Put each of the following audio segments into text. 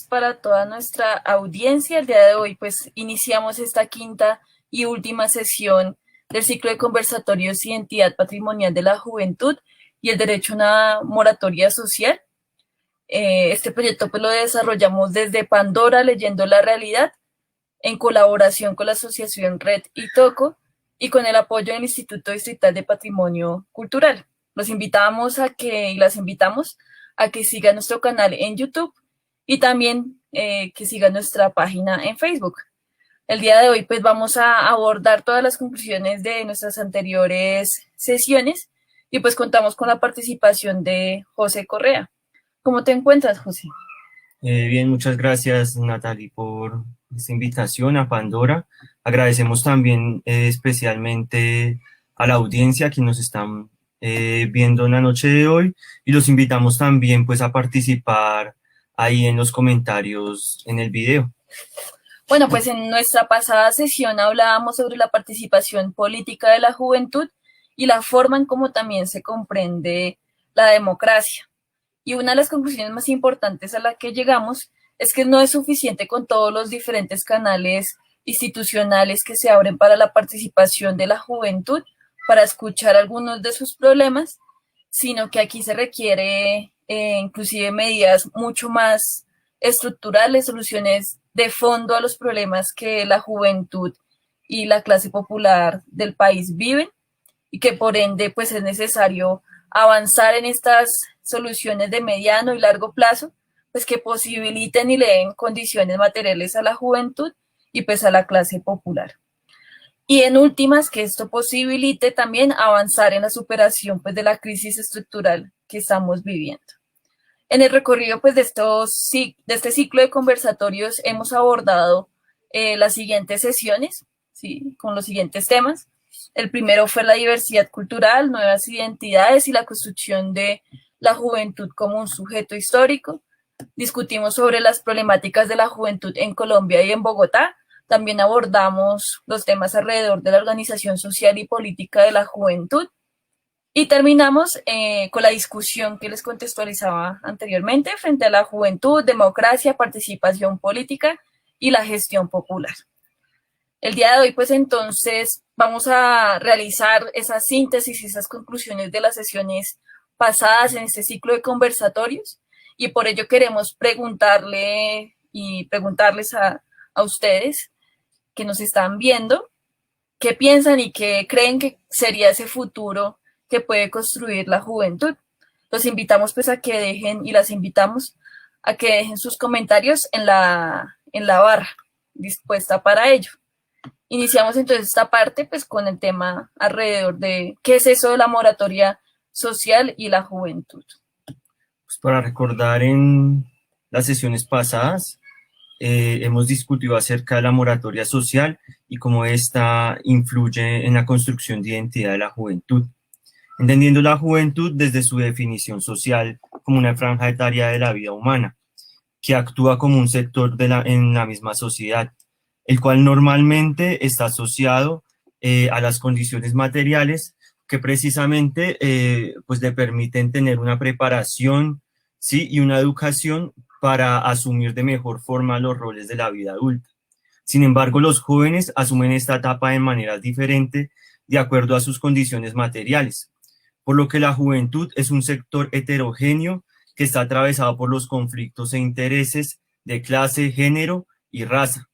Para toda nuestra audiencia, el día de hoy pues iniciamos esta quinta y última sesión del ciclo de conversatorios Identidad Patrimonial de la Juventud y el Derecho a una Moratoria Social. Este proyecto pues lo desarrollamos desde Pandora, leyendo la realidad, en colaboración con la Asociación Red y Toco y con el apoyo del Instituto Distrital de Patrimonio Cultural. Los invitamos a que, y las invitamos a que sigan nuestro canal en YouTube y también que sigan nuestra página en Facebook. El día de hoy pues vamos a abordar todas las conclusiones de nuestras anteriores sesiones y pues contamos con la participación de José Correa. ¿Cómo te encuentras, José? Bien, muchas gracias, Natalie, por esta invitación a Pandora. Agradecemos también especialmente a la audiencia que nos están viendo en la noche de hoy y los invitamos también pues a participar ahí en los comentarios en el video. Bueno, pues en nuestra pasada sesión hablábamos sobre la participación política de la juventud y la forma en cómo también se comprende la democracia. Y una de las conclusiones más importantes a la que llegamos es que no es suficiente con todos los diferentes canales institucionales que se abren para la participación de la juventud, para escuchar algunos de sus problemas, sino que aquí se requiere inclusive medidas mucho más estructurales, soluciones de fondo a los problemas que la juventud y la clase popular del país viven y que por ende pues es necesario avanzar en estas soluciones de mediano y largo plazo, pues que posibiliten y le den condiciones materiales a la juventud y pues a la clase popular. Y en últimas, que esto posibilite también avanzar en la superación pues de la crisis estructural que estamos viviendo. En el recorrido pues de este ciclo de conversatorios hemos abordado las siguientes sesiones, ¿sí? Con los siguientes temas. El primero fue la diversidad cultural, nuevas identidades y la construcción de la juventud como un sujeto histórico. Discutimos sobre las problemáticas de la juventud en Colombia y en Bogotá. También abordamos los temas alrededor de la organización social y política de la juventud. Y terminamos con la discusión que les contextualizaba anteriormente frente a la juventud, democracia, participación política y la gestión popular. El día de hoy, pues entonces, vamos a realizar esa síntesis y esas conclusiones de las sesiones pasadas en este ciclo de conversatorios y por ello queremos preguntarles a ustedes que nos están viendo qué piensan y qué creen que sería ese futuro que puede construir la juventud. Los invitamos pues a que dejen y las invitamos a que dejen sus comentarios en la barra dispuesta para ello. Iniciamos entonces esta parte pues con el tema alrededor de qué es eso de la moratoria social y la juventud. Pues para recordar en las sesiones pasadas, hemos discutido acerca de la moratoria social y cómo esta influye en la construcción de identidad de la juventud, entendiendo la juventud desde su definición social como una franja etaria de la vida humana, que actúa como un sector en la misma sociedad, el cual normalmente está asociado a las condiciones materiales que precisamente pues le permiten tener una preparación, ¿sí? Y una educación para asumir de mejor forma los roles de la vida adulta. Sin embargo, los jóvenes asumen esta etapa de manera diferente de acuerdo a sus condiciones materiales, por lo que la juventud es un sector heterogéneo que está atravesado por los conflictos e intereses de clase, género y raza,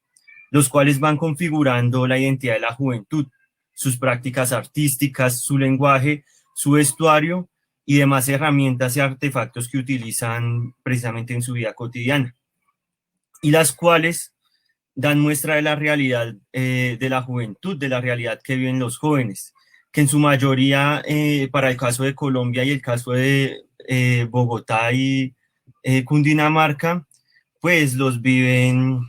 los cuales van configurando la identidad de la juventud, sus prácticas artísticas, su lenguaje, su vestuario y demás herramientas y artefactos que utilizan precisamente en su vida cotidiana, y las cuales dan muestra de la realidad de la juventud, de la realidad que viven los jóvenes, que en su mayoría, para el caso de Colombia y el caso de Bogotá y Cundinamarca, pues los viven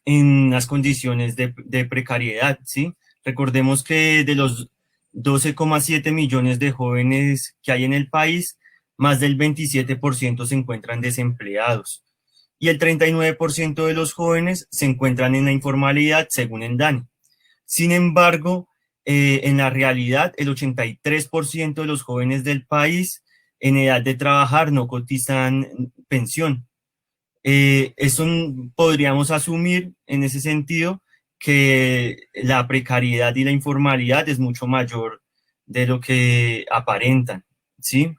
en las condiciones de precariedad, ¿sí? Recordemos que de los 12,7 millones de jóvenes que hay en el país, más del 27% se encuentran desempleados y el 39% de los jóvenes se encuentran en la informalidad, según el DANE. Sin embargo, en la realidad, el 83% de los jóvenes del país en edad de trabajar no cotizan pensión. Podríamos asumir en ese sentido que la precariedad y la informalidad es mucho mayor de lo que aparentan, ¿sí?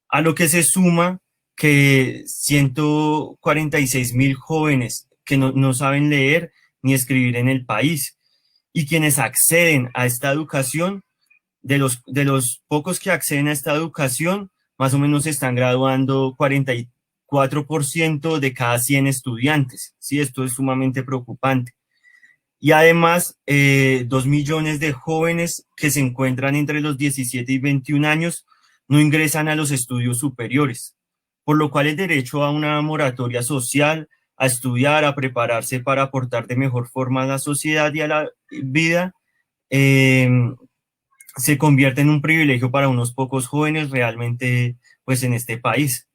A lo que se suma que 146.000 jóvenes que no saben leer ni escribir en el país, y quienes acceden a esta educación, de los pocos que acceden a esta educación, más o menos se están graduando 44% de cada 100 estudiantes. Sí, esto es sumamente preocupante. Y además, 2 millones de jóvenes que se encuentran entre los 17 y 21 años no ingresan a los estudios superiores, por lo cual el derecho a una moratoria social, a estudiar, a prepararse para aportar de mejor forma a la sociedad y a la vida, eh, se convierte en un privilegio para unos pocos jóvenes realmente, pues, en este país.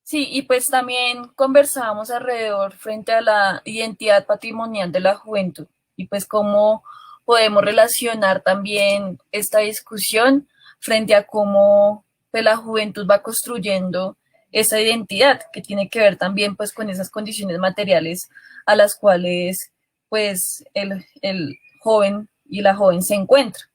Sí, y pues también conversábamos alrededor frente a la identidad patrimonial de la juventud y pues cómo podemos relacionar también esta discusión frente a cómo pues, la juventud va construyendo esa identidad que tiene que ver también pues con esas condiciones materiales a las cuales pues el joven y la joven se encuentran.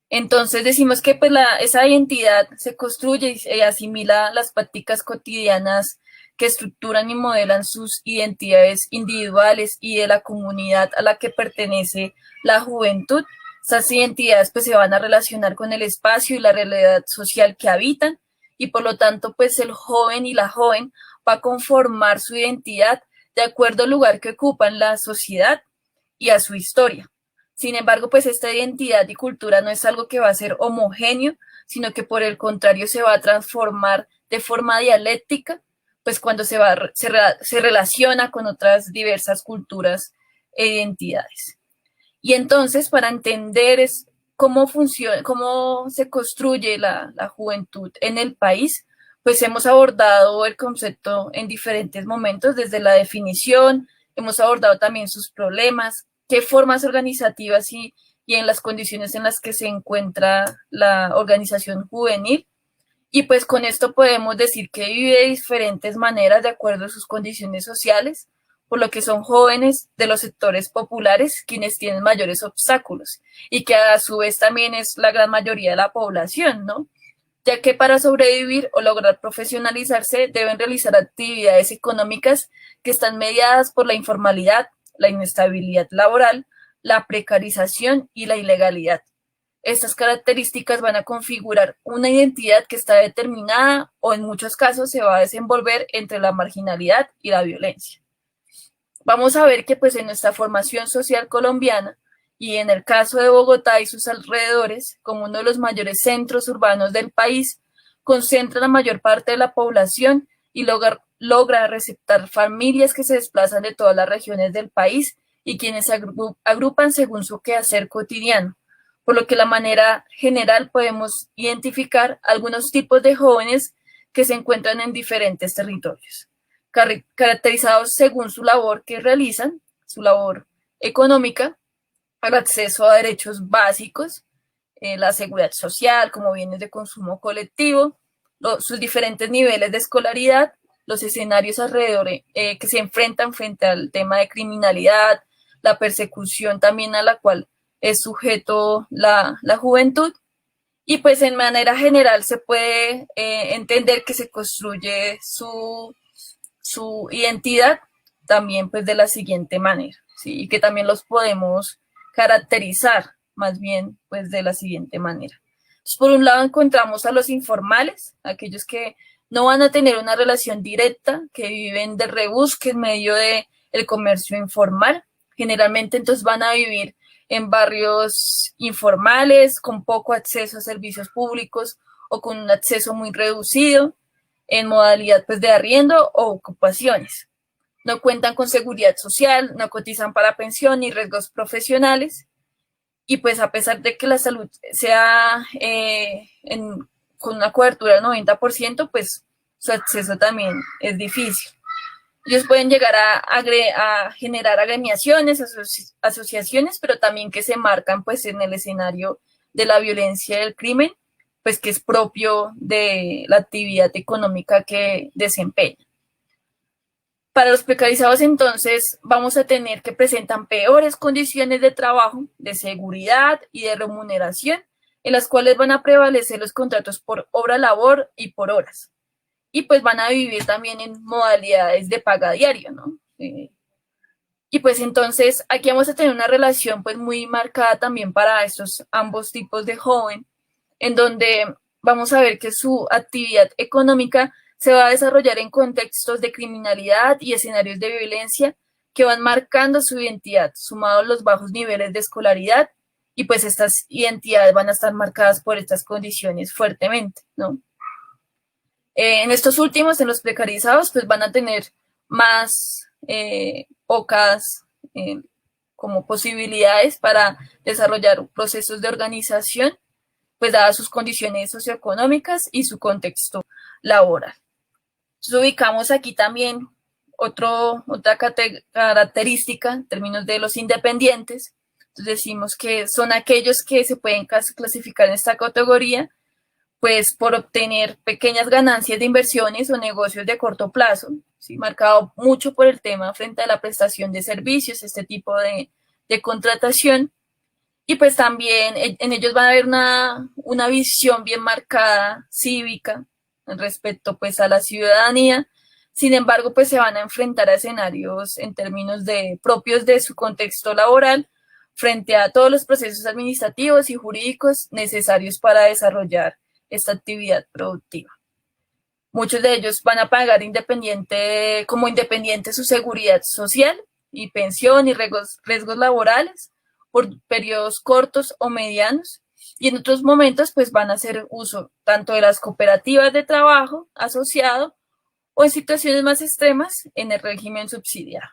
Entonces decimos que pues esa identidad se construye y asimila las prácticas cotidianas que estructuran y modelan sus identidades individuales y de la comunidad a la que pertenece la juventud. Esas identidades pues se van a relacionar con el espacio y la realidad social que habitan y por lo tanto pues el joven y la joven va a conformar su identidad de acuerdo al lugar que ocupa en la sociedad y a su historia. Sin embargo, pues esta identidad y cultura no es algo que va a ser homogéneo, sino que por el contrario se va a transformar de forma dialéctica, pues cuando se relaciona con otras diversas culturas e identidades. Y entonces, para entender cómo funciona, cómo se construye la juventud en el país, pues hemos abordado el concepto en diferentes momentos, desde la definición, hemos abordado también sus problemas, qué formas organizativas y en las condiciones en las que se encuentra la organización juvenil. Y pues con esto podemos decir que vive de diferentes maneras de acuerdo a sus condiciones sociales, por lo que son jóvenes de los sectores populares quienes tienen mayores obstáculos y que a su vez también es la gran mayoría de la población, ¿no? Ya que para sobrevivir o lograr profesionalizarse deben realizar actividades económicas que están mediadas por la informalidad, la inestabilidad laboral, la precarización y la ilegalidad. Estas características van a configurar una identidad que está determinada o en muchos casos se va a desenvolver entre la marginalidad y la violencia. Vamos a ver que pues en nuestra formación social colombiana y en el caso de Bogotá y sus alrededores, como uno de los mayores centros urbanos del país, concentra la mayor parte de la población y logra receptar familias que se desplazan de todas las regiones del país y quienes se agrupan según su quehacer cotidiano, por lo que de la manera general podemos identificar algunos tipos de jóvenes que se encuentran en diferentes territorios, caracterizados según su labor que realizan, su labor económica, el acceso a derechos básicos, la seguridad social como bienes de consumo colectivo, sus diferentes niveles de escolaridad, los escenarios alrededor que se enfrentan frente al tema de criminalidad, la persecución también a la cual es sujeto la juventud. Y pues en manera general se puede entender que se construye su identidad también pues de la siguiente manera, ¿sí? Y que también los podemos caracterizar más bien pues de la siguiente manera. Entonces, por un lado encontramos a los informales, aquellos que no van a tener una relación directa, que viven de rebusque en medio del comercio informal. Generalmente entonces van a vivir en barrios informales, con poco acceso a servicios públicos o con un acceso muy reducido, en modalidad pues de arriendo o ocupaciones. No cuentan con seguridad social, no cotizan para pensión ni riesgos profesionales. Y pues a pesar de que la salud sea con una cobertura del 90%, pues su acceso también es difícil. Ellos pueden llegar a generar agremiaciones, asociaciones, pero también que se marcan pues en el escenario de la violencia y del crimen, pues que es propio de la actividad económica que desempeñan. Para los precarizados, entonces, vamos a tener que presentan peores condiciones de trabajo, de seguridad y de remuneración, en las cuales van a prevalecer los contratos por obra labor y por horas. Y pues van a vivir también en modalidades de paga diario, ¿no? Y pues entonces aquí vamos a tener una relación pues muy marcada también para estos ambos tipos de joven, en donde vamos a ver que su actividad económica se va a desarrollar en contextos de criminalidad y escenarios de violencia que van marcando su identidad, sumados los bajos niveles de escolaridad, y pues estas identidades van a estar marcadas por estas condiciones fuertemente, ¿no? En estos últimos, en los precarizados, pues van a tener más pocas como posibilidades para desarrollar procesos de organización, pues dadas sus condiciones socioeconómicas y su contexto laboral. Entonces ubicamos aquí también otra característica en términos de los independientes. Entonces decimos que son aquellos que se pueden clasificar en esta categoría pues por obtener pequeñas ganancias de inversiones o negocios de corto plazo, ¿sí? Marcado mucho por el tema frente a la prestación de servicios, este tipo de contratación, y pues también en ellos va a haber una visión bien marcada cívica respecto pues a la ciudadanía. Sin embargo, pues se van a enfrentar a escenarios en términos de propios de su contexto laboral frente a todos los procesos administrativos y jurídicos necesarios para desarrollar esta actividad productiva. Muchos de ellos van a pagar como independiente su seguridad social y pensión y riesgos laborales por periodos cortos o medianos, y en otros momentos pues van a hacer uso tanto de las cooperativas de trabajo asociado o en situaciones más extremas en el régimen subsidiado.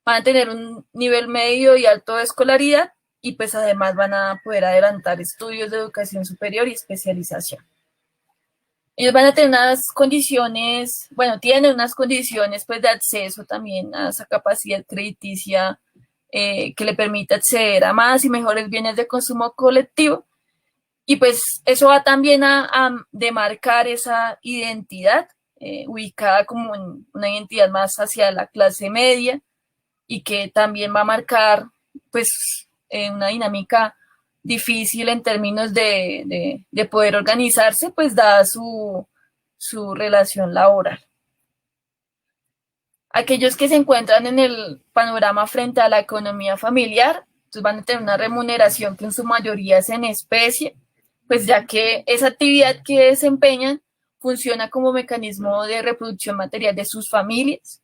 Van a tener un nivel medio y alto de escolaridad y pues además van a poder adelantar estudios de educación superior y especialización. Ellos van a tener unas condiciones, bueno, tienen unas condiciones pues de acceso también a esa capacidad crediticia que le permite acceder a más y mejores bienes de consumo colectivo, y pues eso va también a demarcar esa identidad ubicada como una identidad más hacia la clase media, y que también va a marcar pues una dinámica difícil en términos de poder organizarse, pues dada su relación laboral. Aquellos que se encuentran en el panorama frente a la economía familiar, pues van a tener una remuneración que en su mayoría es en especie, pues ya que esa actividad que desempeñan funciona como mecanismo de reproducción material de sus familias.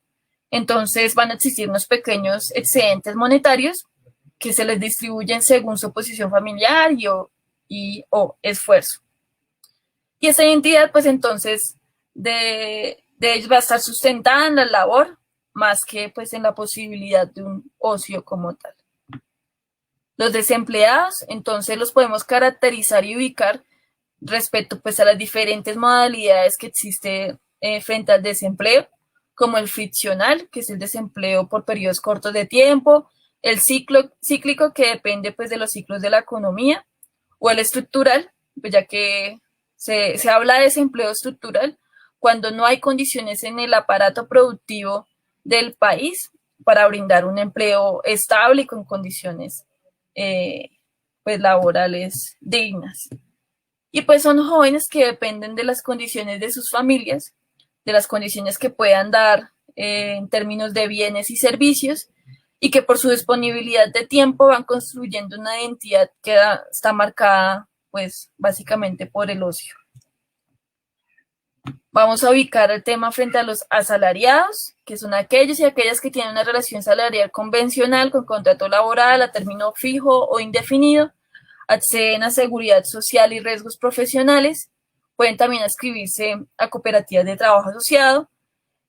Entonces van a existir unos pequeños excedentes monetarios que se les distribuyen según su posición familiar o esfuerzo. Y esa identidad, pues entonces, de ellos va a estar sustentada en la labor, más que pues en la posibilidad de un ocio como tal. Los desempleados, entonces los podemos caracterizar y ubicar respecto pues a las diferentes modalidades que existe frente al desempleo, como el friccional, que es el desempleo por periodos cortos de tiempo, el cíclico, que depende pues de los ciclos de la economía, o el estructural, pues ya que se habla de desempleo estructural cuando no hay condiciones en el aparato productivo del país para brindar un empleo estable y con condiciones pues laborales dignas. Y pues son jóvenes que dependen de las condiciones de sus familias, de las condiciones que puedan dar en términos de bienes y servicios, y que por su disponibilidad de tiempo van construyendo una identidad que está marcada pues básicamente por el ocio. Vamos a ubicar el tema frente a los asalariados, que son aquellos y aquellas que tienen una relación salarial convencional con contrato laboral a término fijo o indefinido, acceden a seguridad social y riesgos profesionales, pueden también inscribirse a cooperativas de trabajo asociado,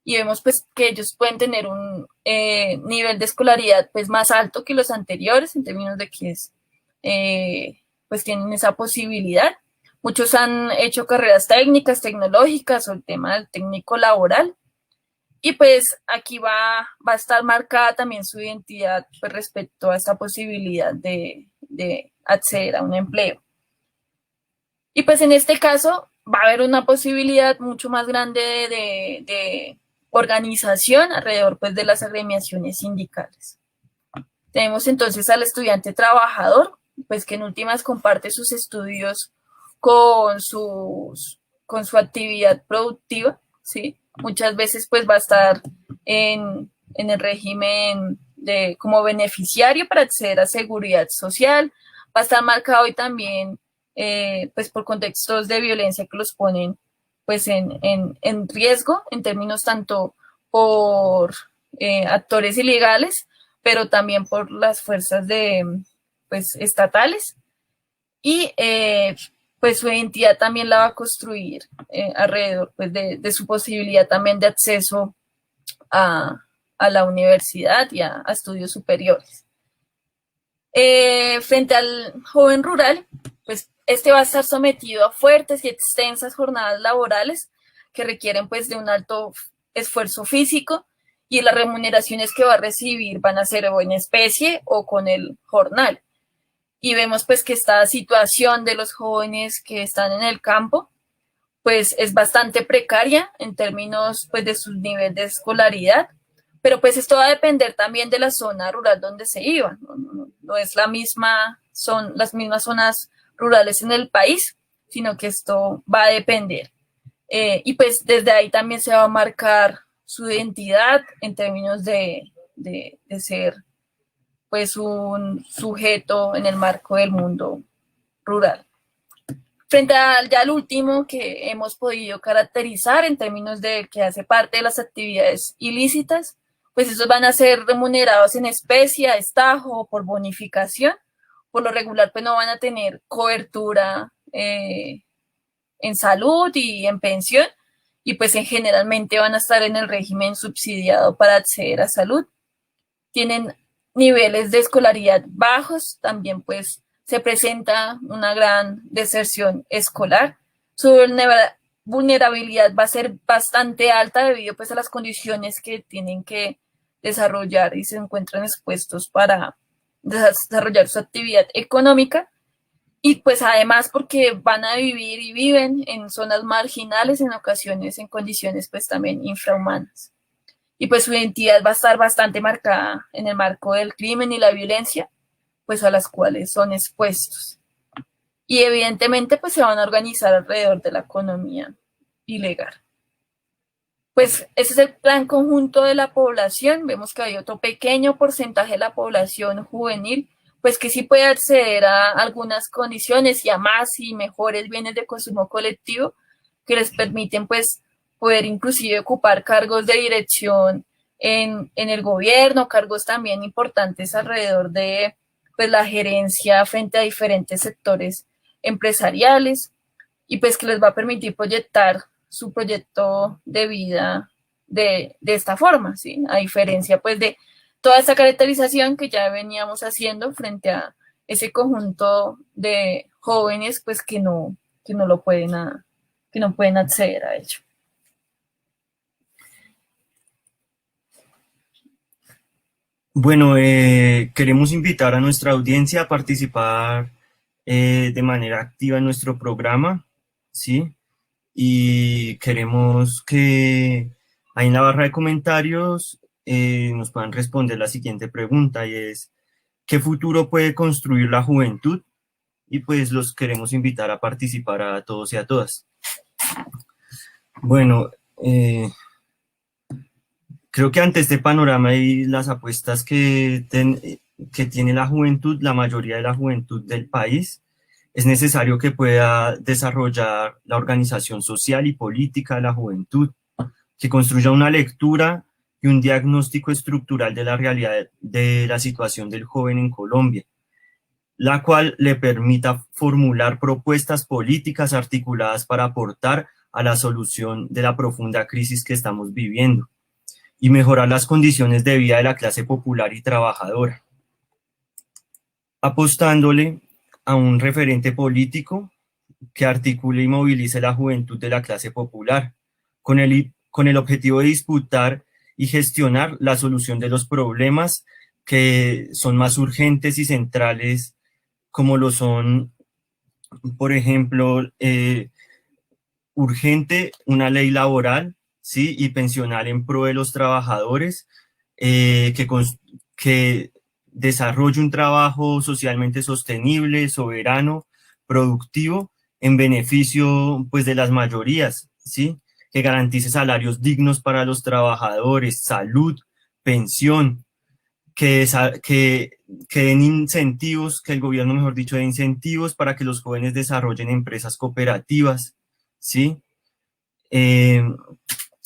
y vemos pues que ellos pueden tener un nivel de escolaridad pues más alto que los anteriores en términos de que pues tienen esa posibilidad. Muchos han hecho carreras técnicas, tecnológicas o el tema del técnico laboral, y pues aquí va a estar marcada también su identidad pues, respecto a esta posibilidad de acceder a un empleo. Y pues en este caso va a haber una posibilidad mucho más grande de organización alrededor pues de las agremiaciones sindicales. Tenemos entonces al estudiante trabajador, pues que en últimas comparte sus estudios con, con su actividad productiva, ¿sí? Muchas veces pues va a estar en el régimen de, como beneficiario para acceder a seguridad social, va a estar marcado y también pues por contextos de violencia que los ponen pues en riesgo en términos tanto por actores ilegales, pero también por las fuerzas de, pues, estatales. Y pues su identidad también la va a construir alrededor pues, de su posibilidad también de acceso a la universidad y a estudios superiores. Frente al joven rural, pues este va a estar sometido a fuertes y extensas jornadas laborales que requieren pues de un alto esfuerzo físico, y las remuneraciones que va a recibir van a ser o en especie o con el jornal. Y vemos pues que esta situación de los jóvenes que están en el campo pues es bastante precaria en términos pues de su nivel de escolaridad, pero pues esto va a depender también de la zona rural donde se iban. No es la misma, son las mismas zonas rurales en el país, sino que esto va a depender. Y pues desde ahí también se va a marcar su identidad en términos de ser pues un sujeto en el marco del mundo rural. Frente al ya al último que hemos podido caracterizar en términos de que hace parte de las actividades ilícitas, pues esos van a ser remunerados en especie, a estajo o por bonificación. Por lo regular, pues no van a tener cobertura en salud y en pensión, y pues generalmente van a estar en el régimen subsidiado para acceder a salud. Tienen niveles de escolaridad bajos, también pues se presenta una gran deserción escolar. Su vulnerabilidad va a ser bastante alta debido pues a las condiciones que tienen que desarrollar y se encuentran expuestos para desarrollar su actividad económica. Y pues además porque van a vivir y viven en zonas marginales, en ocasiones en condiciones pues también infrahumanas. Y pues su identidad va a estar bastante marcada en el marco del crimen y la violencia, pues a las cuales son expuestos. Y evidentemente pues se van a organizar alrededor de la economía ilegal. Pues ese es el plan conjunto de la población. Vemos que hay otro pequeño porcentaje de la población juvenil, pues que sí puede acceder a algunas condiciones y a más y mejores bienes de consumo colectivo que les permiten pues poder inclusive ocupar cargos de dirección en el gobierno, cargos también importantes alrededor de pues la gerencia frente a diferentes sectores empresariales, y pues que les va a permitir proyectar su proyecto de vida de esta forma, ¿sí? A diferencia pues de toda esta caracterización que ya veníamos haciendo frente a ese conjunto de jóvenes pues que no lo pueden que no pueden acceder a ello. Bueno, queremos invitar a nuestra audiencia a participar de manera activa en nuestro programa, ¿sí? Y queremos que ahí en la barra de comentarios nos puedan responder la siguiente pregunta, y es: ¿qué futuro puede construir la juventud? Y pues los queremos invitar a participar a todos y a todas. Bueno, creo que ante este panorama y las apuestas que tiene la juventud, la mayoría de la juventud del país, es necesario que pueda desarrollar la organización social y política de la juventud, que construya una lectura y un diagnóstico estructural de la realidad de la situación del joven en Colombia, la cual le permita formular propuestas políticas articuladas para aportar a la solución de la profunda crisis que estamos viviendo y mejorar las condiciones de vida de la clase popular y trabajadora, apostándole a un referente político que articule y movilice la juventud de la clase popular, con el objetivo de disputar y gestionar la solución de los problemas que son más urgentes y centrales, como lo son, por ejemplo, urgente una ley laboral, ¿sí? Y pensional en pro de los trabajadores, que desarrolle un trabajo socialmente sostenible, soberano, productivo, en beneficio pues de las mayorías, ¿sí? Que garantice salarios dignos para los trabajadores, salud, pensión, que, que den incentivos, que el gobierno, mejor dicho, dé incentivos para que los jóvenes desarrollen empresas cooperativas, ¿sí? Eh,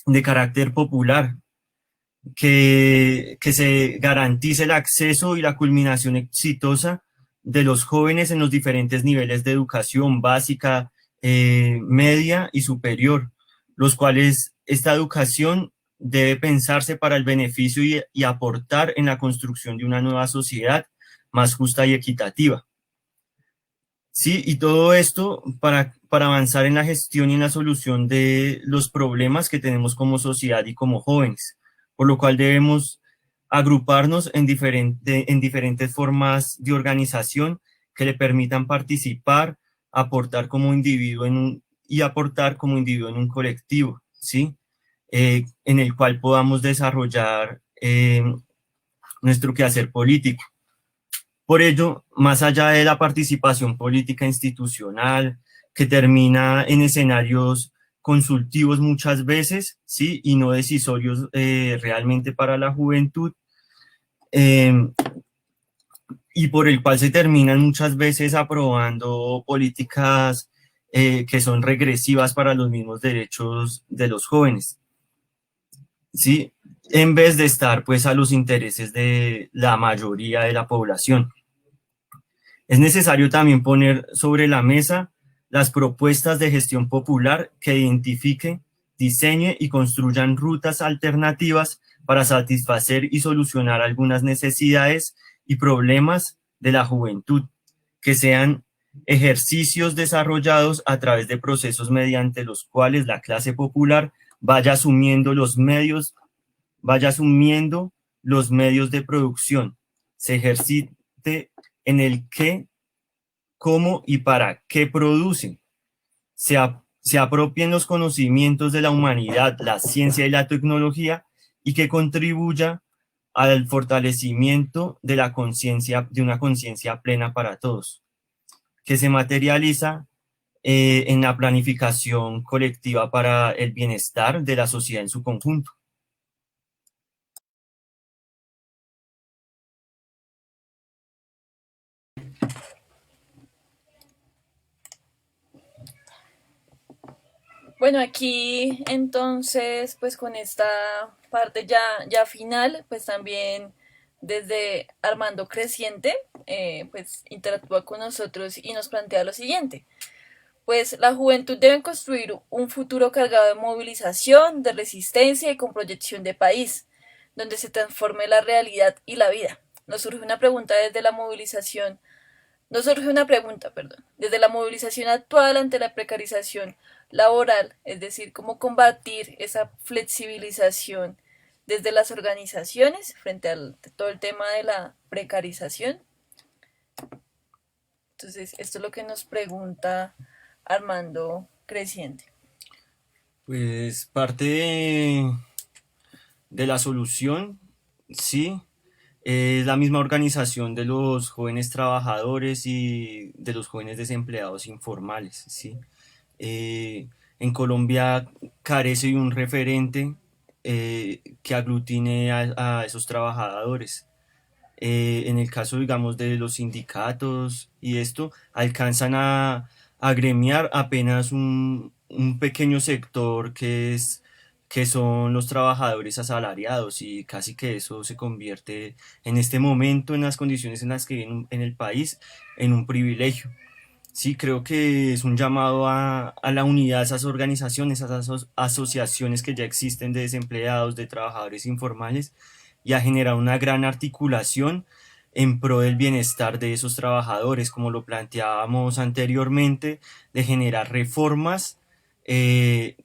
de carácter popular, que se garantice el acceso y la culminación exitosa de los jóvenes en los diferentes niveles de educación básica, media y superior, los cuales esta educación debe pensarse para el beneficio y aportar en la construcción de una nueva sociedad más justa y equitativa. Sí, y todo esto para avanzar en la gestión y en la solución de los problemas que tenemos como sociedad y como jóvenes, por lo cual debemos agruparnos en diferentes formas de organización que le permitan participar, aportar como individuo y aportar como individuo en un colectivo, ¿sí? En el cual podamos desarrollar nuestro quehacer político. Por ello, más allá de la participación política institucional, que termina en escenarios consultivos muchas veces, ¿sí? Y no decisorios realmente para la juventud, eh, y por el cual se terminan muchas veces aprobando políticas que son regresivas para los mismos derechos de los jóvenes, ¿sí? En vez de estar pues a los intereses de la mayoría de la población. Es necesario también poner sobre la mesa las propuestas de gestión popular que identifiquen, diseñe y construyan rutas alternativas para satisfacer y solucionar algunas necesidades y problemas de la juventud, que sean ejercicios desarrollados a través de procesos mediante los cuales la clase popular vaya asumiendo los medios de producción, se ejercite en el qué, cómo y para qué producen, se apropien los conocimientos de la humanidad, la ciencia y la tecnología y que contribuya al fortalecimiento de la conciencia, de una conciencia plena para todos, que se materializa en la planificación colectiva para el bienestar de la sociedad en su conjunto. Bueno, aquí entonces, pues con esta parte ya final, pues también desde Armando Creciente, pues interactúa con nosotros y nos plantea lo siguiente. Pues la juventud debe construir un futuro cargado de movilización, de resistencia y con proyección de país, donde se transforme la realidad y la vida. Nos surge una pregunta desde la movilización Nos surge una pregunta, perdón. Desde la movilización actual ante la precarización laboral, es decir, cómo combatir esa flexibilización desde las organizaciones frente a todo el tema de la precarización. Entonces, esto es lo que nos pregunta Armando Creciente. Pues parte de la solución, sí, es la misma organización de los jóvenes trabajadores y de los jóvenes desempleados informales, ¿sí? En Colombia carece de un referente que aglutine a esos trabajadores. En el caso, digamos, de los sindicatos y esto, alcanzan a gremiar apenas un pequeño sector que son los trabajadores asalariados y casi que eso se convierte en este momento, en las condiciones en las que viven en el país, en un privilegio. Sí, creo que es un llamado a la unidad de esas organizaciones, a esas asociaciones que ya existen de desempleados, de trabajadores informales, y a generar una gran articulación en pro del bienestar de esos trabajadores, como lo planteábamos anteriormente, de generar reformas eh,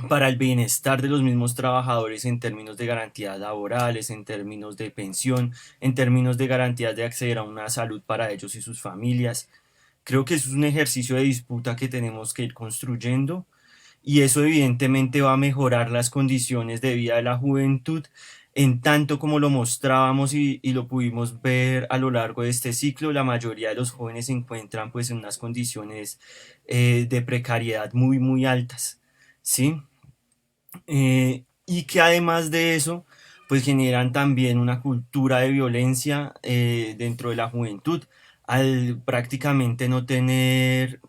para el bienestar de los mismos trabajadores en términos de garantías laborales, en términos de pensión, en términos de garantías de acceder a una salud para ellos y sus familias. Creo que es un ejercicio de disputa que tenemos que ir construyendo y eso evidentemente va a mejorar las condiciones de vida de la juventud, en tanto como lo mostrábamos y lo pudimos ver a lo largo de este ciclo. La mayoría de los jóvenes se encuentran pues en unas condiciones de precariedad muy muy altas, ¿sí? Y que además de eso, pues generan también una cultura de violencia dentro de la juventud, al prácticamente no tener,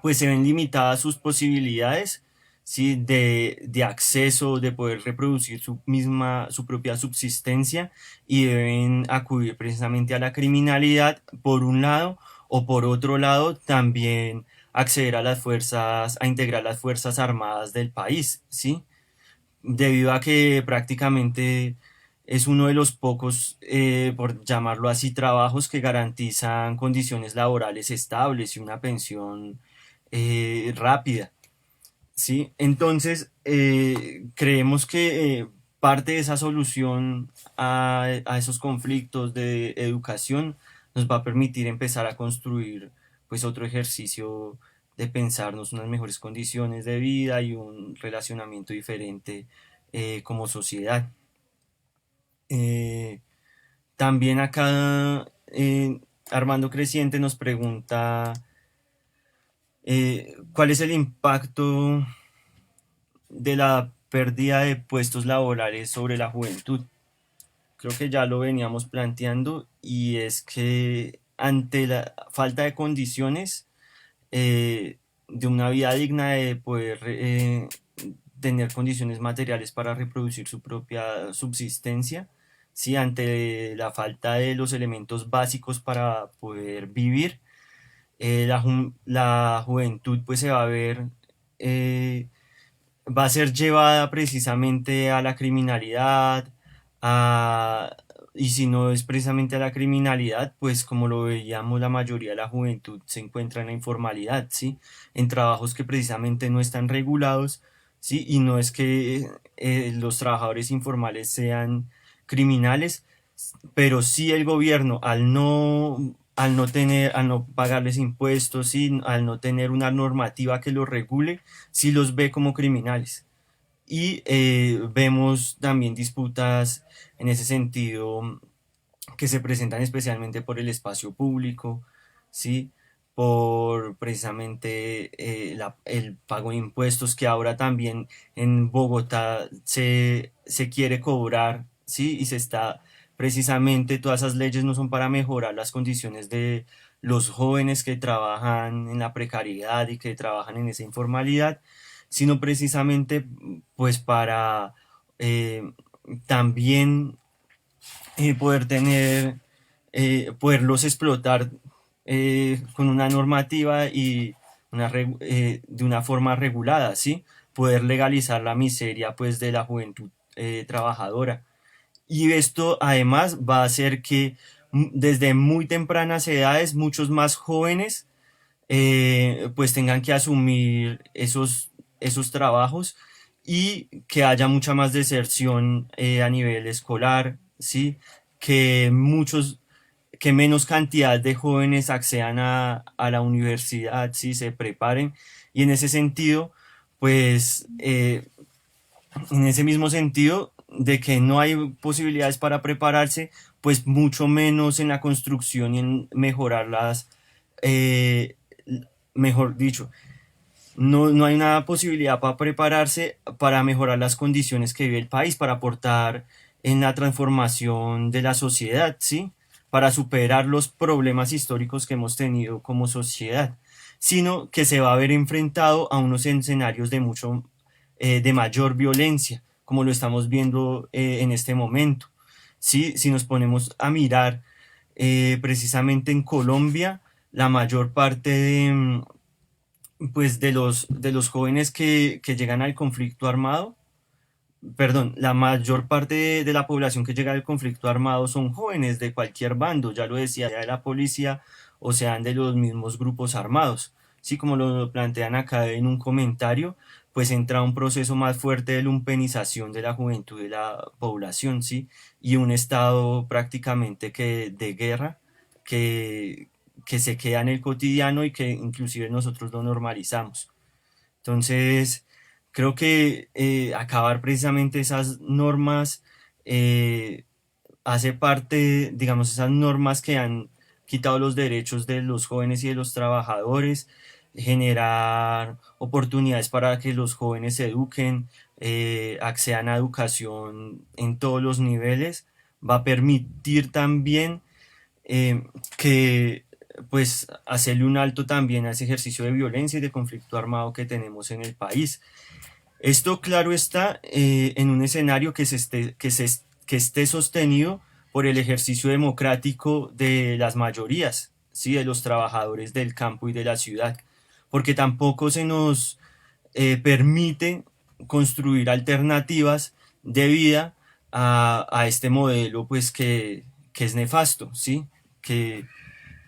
pues se ven limitadas sus posibilidades, ¿sí? De acceso, de poder reproducir su propia subsistencia, y deben acudir precisamente a la criminalidad por un lado, o por otro lado también acceder a las fuerzas, a integrar las fuerzas armadas del país, ¿sí? Debido a que prácticamente es uno de los pocos, por llamarlo así, trabajos que garantizan condiciones laborales estables y una pensión rápida, ¿sí? Entonces, creemos que parte de esa solución a esos conflictos de educación nos va a permitir empezar a construir pues otro ejercicio de pensarnos unas mejores condiciones de vida y un relacionamiento diferente como sociedad. Eh, También acá Armando Creciente nos pregunta cuál es el impacto de la pérdida de puestos laborales sobre la juventud. Creo que ya lo veníamos planteando, y es que ante la falta de condiciones de una vida digna, de poder tener condiciones materiales para reproducir su propia subsistencia, ¿sí? Ante la falta de los elementos básicos para poder vivir, la juventud pues se va a ver, eh, va a ser llevada precisamente a la criminalidad, a, y si no es precisamente a la criminalidad, pues como lo veíamos, la mayoría de la juventud se encuentra en la informalidad, ¿sí? En trabajos que precisamente no están regulados, ¿sí? Y no es que los trabajadores informales sean criminales, pero sí el gobierno, al no pagarles impuestos, ¿sí? Al no tener una normativa que los regule, sí los ve como criminales. Y vemos también disputas en ese sentido que se presentan especialmente por el espacio público, ¿sí? Por precisamente el pago de impuestos, que ahora también en Bogotá se quiere cobrar, ¿sí? Y se está, precisamente todas esas leyes no son para mejorar las condiciones de los jóvenes que trabajan en la precariedad y que trabajan en esa informalidad, sino precisamente pues para eh, también poder tener, poderlos explotar con una normativa y de una forma regulada, ¿sí? Poder legalizar la miseria pues de la juventud trabajadora. Y esto además va a hacer que desde muy tempranas edades muchos más jóvenes pues tengan que asumir esos trabajos, y que haya mucha más deserción a nivel escolar, ¿sí? Que que menos cantidad de jóvenes accedan a la universidad, ¿sí? Se preparen. Y en ese sentido, pues, en ese mismo sentido de que no hay posibilidades para prepararse, pues mucho menos en la construcción y en mejorarlas, eh, mejor dicho, no hay una posibilidad para prepararse para mejorar las condiciones que vive el país, para aportar en la transformación de la sociedad, ¿sí? Para superar los problemas históricos que hemos tenido como sociedad, sino que se va a ver enfrentado a unos escenarios de mayor violencia, como lo estamos viendo en este momento, ¿sí? Si nos ponemos a mirar precisamente en Colombia, la mayor parte pues de los jóvenes que llegan al conflicto armado, perdón, la mayor parte de la población que llega al conflicto armado son jóvenes de cualquier bando, ya lo decía, ya de la policía o sean de los mismos grupos armados. Sí, como lo plantean acá en un comentario, pues entra un proceso más fuerte de lumpenización de la juventud de la población, sí, y un estado prácticamente que de guerra que, que se queda en el cotidiano y que inclusive nosotros lo normalizamos. Entonces, creo que acabar precisamente esas normas eh, hace parte, digamos, esas normas que han quitado los derechos de los jóvenes y de los trabajadores, generar oportunidades para que los jóvenes se eduquen, accedan a educación en todos los niveles, va a permitir también eh, que pues hacerle un alto también a ese ejercicio de violencia y de conflicto armado que tenemos en el país. Esto, claro está, en un escenario que esté sostenido por el ejercicio democrático de las mayorías, ¿sí? De los trabajadores del campo y de la ciudad, porque tampoco se nos permite construir alternativas de vida a este modelo pues que es nefasto, ¿sí? que,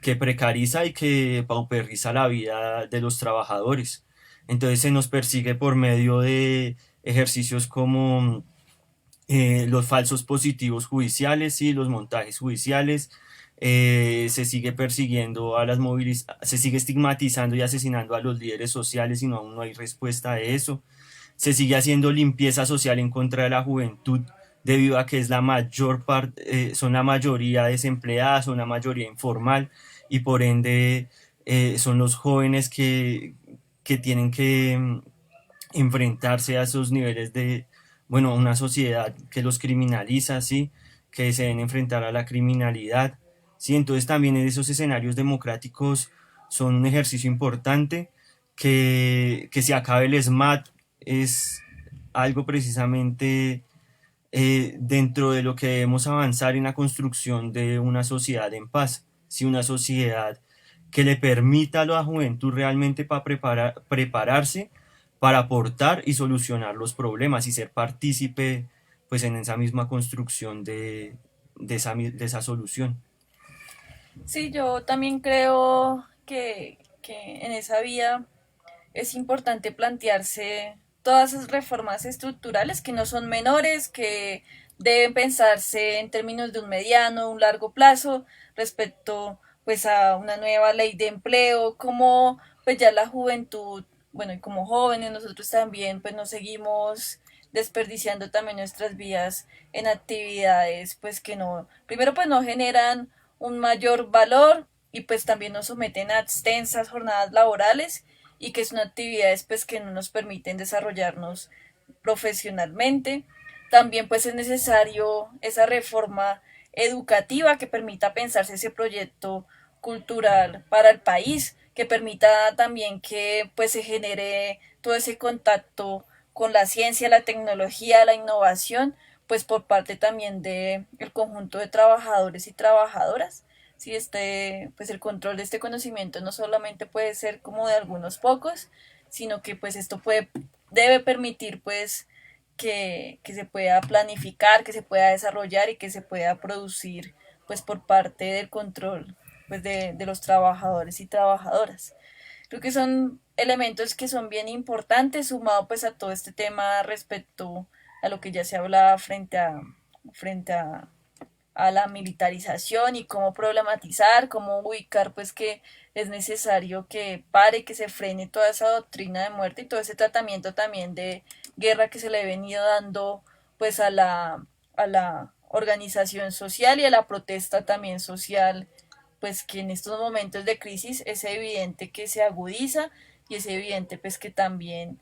que precariza y que pauperiza la vida de los trabajadores. Entonces se nos persigue por medio de ejercicios como los falsos positivos judiciales y los montajes judiciales. Se sigue persiguiendo a las movilizaciones, se sigue estigmatizando y asesinando a los líderes sociales y no, aún no hay respuesta de eso. Se sigue haciendo limpieza social en contra de la juventud debido a que es la mayor parte, son la mayoría desempleadas, son la mayoría informal y por ende son los jóvenes que tienen que enfrentarse a esos niveles de, bueno, una sociedad que los criminaliza, ¿sí? Que se deben enfrentar a la criminalidad, ¿sí? Entonces también en esos escenarios democráticos son un ejercicio importante, que se acabe el SMAT es algo precisamente dentro de lo que debemos avanzar en la construcción de una sociedad en paz, ¿sí? Una sociedad que le permita a la juventud realmente para prepararse para aportar y solucionar los problemas y ser partícipe pues en esa misma construcción de esa solución. Sí, yo también creo que en esa vía es importante plantearse todas esas reformas estructurales que no son menores, que deben pensarse en términos de un mediano, un largo plazo respecto pues a una nueva ley de empleo, como pues ya la juventud, bueno, y como jóvenes nosotros también pues nos seguimos desperdiciando también nuestras vidas en actividades pues que no, primero pues no generan un mayor valor y pues también nos someten a extensas jornadas laborales y que son actividades pues que no nos permiten desarrollarnos profesionalmente. También pues es necesario esa reforma educativa que permita pensarse ese proyecto cultural para el país, que permita también que pues se genere todo ese contacto con la ciencia, la tecnología, la innovación, pues por parte también de el conjunto de trabajadores y trabajadoras. Sí, pues el control de este conocimiento no solamente puede ser como de algunos pocos, sino que pues esto debe permitir pues que se pueda planificar, que se pueda desarrollar y que se pueda producir pues por parte del control pues de los trabajadores y trabajadoras. Creo que son elementos que son bien importantes, sumado pues a todo este tema respecto a lo que ya se hablaba frente a la militarización y cómo problematizar, cómo ubicar pues que es necesario que pare, que se frene toda esa doctrina de muerte y todo ese tratamiento también de guerra que se le ha venido dando pues a la organización social y a la protesta también social, pues que en estos momentos de crisis es evidente que se agudiza y es evidente pues que también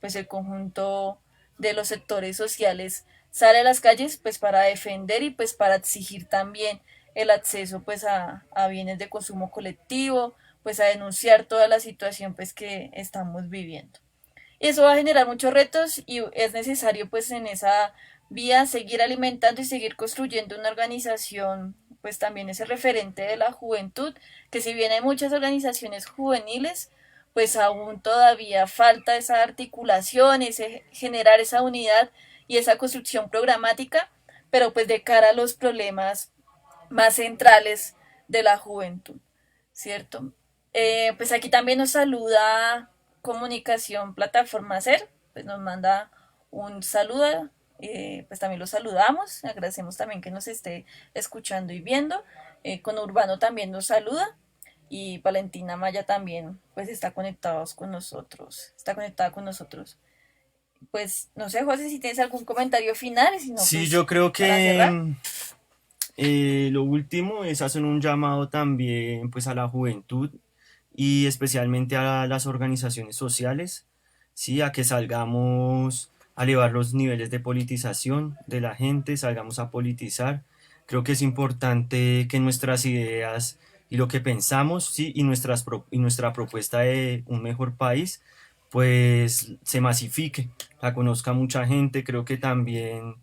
pues el conjunto de los sectores sociales sale a las calles pues para defender y pues para exigir también el acceso pues a bienes de consumo colectivo, pues a denunciar toda la situación pues que estamos viviendo. Y eso va a generar muchos retos y es necesario pues en esa vía seguir alimentando y seguir construyendo una organización pues también ese referente de la juventud, que si bien hay muchas organizaciones juveniles, pues aún todavía falta esa articulación, ese generar esa unidad y esa construcción programática, pero pues de cara a los problemas más centrales de la juventud, ¿cierto? Pues aquí también nos saluda Comunicación Plataforma Ser, pues nos manda un saludo, pues también lo saludamos, agradecemos también que nos esté escuchando y viendo, con Urbano también nos saluda, y Valentina Maya también pues está conectada con nosotros. Pues no sé, José, si tienes algún comentario final, si no, Sí, pues yo creo para cerrar. que lo último es hacer un llamado también pues a la juventud y especialmente a las organizaciones sociales, sí, a que salgamos a elevar los niveles de politización de la gente, salgamos a politizar. Creo que es importante que nuestras ideas y lo que pensamos, sí, y y nuestra propuesta de un mejor país, pues se masifique, la conozca mucha gente. Creo que también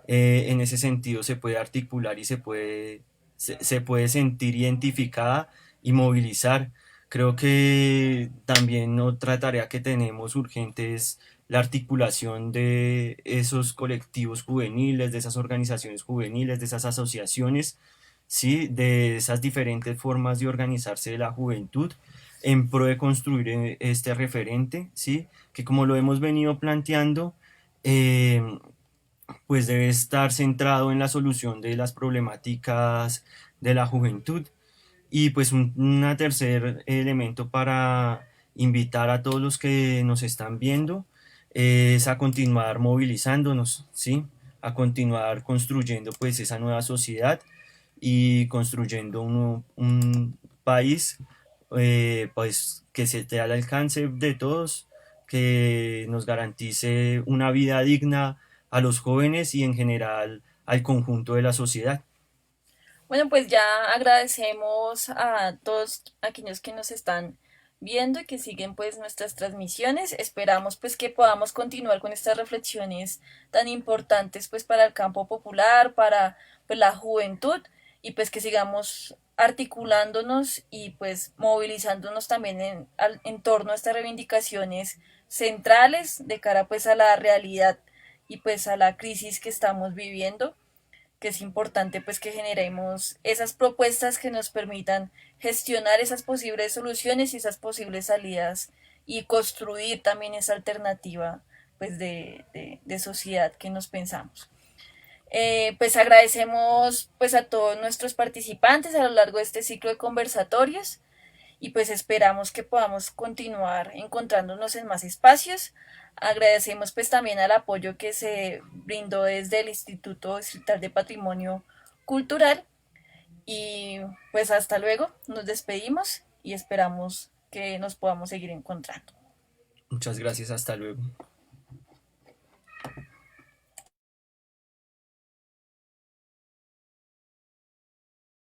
en ese sentido se puede articular y se puede sentir identificada y movilizar. Creo que también otra tarea que tenemos urgente es la articulación de esos colectivos juveniles, de esas organizaciones juveniles, de esas asociaciones, ¿sí? De esas diferentes formas de organizarse de la juventud en pro de construir este referente, ¿sí? Que como lo hemos venido planteando, eh, pues debe estar centrado en la solución de las problemáticas de la juventud. Y pues tercer elemento para invitar a todos los que nos están viendo es a continuar movilizándonos, ¿sí? A continuar construyendo pues esa nueva sociedad y construyendo un país pues que se esté al alcance de todos, que nos garantice una vida digna a los jóvenes y en general al conjunto de la sociedad. Bueno, pues ya agradecemos a todos aquellos que nos están viendo y que siguen pues nuestras transmisiones. Esperamos pues que podamos continuar con estas reflexiones tan importantes pues para el campo popular, para pues la juventud y pues que sigamos articulándonos y pues movilizándonos también en torno a estas reivindicaciones centrales de cara pues a la realidad y pues a la crisis que estamos viviendo, que es importante pues que generemos esas propuestas que nos permitan gestionar esas posibles soluciones y esas posibles salidas y construir también esa alternativa pues de sociedad que nos pensamos. Pues agradecemos pues a todos nuestros participantes a lo largo de este ciclo de conversatorios y pues esperamos que podamos continuar encontrándonos en más espacios. Agradecemos pues también al apoyo que se brindó desde el Instituto Distrital de Patrimonio Cultural y pues hasta luego, nos despedimos y esperamos que nos podamos seguir encontrando. Muchas gracias, hasta luego.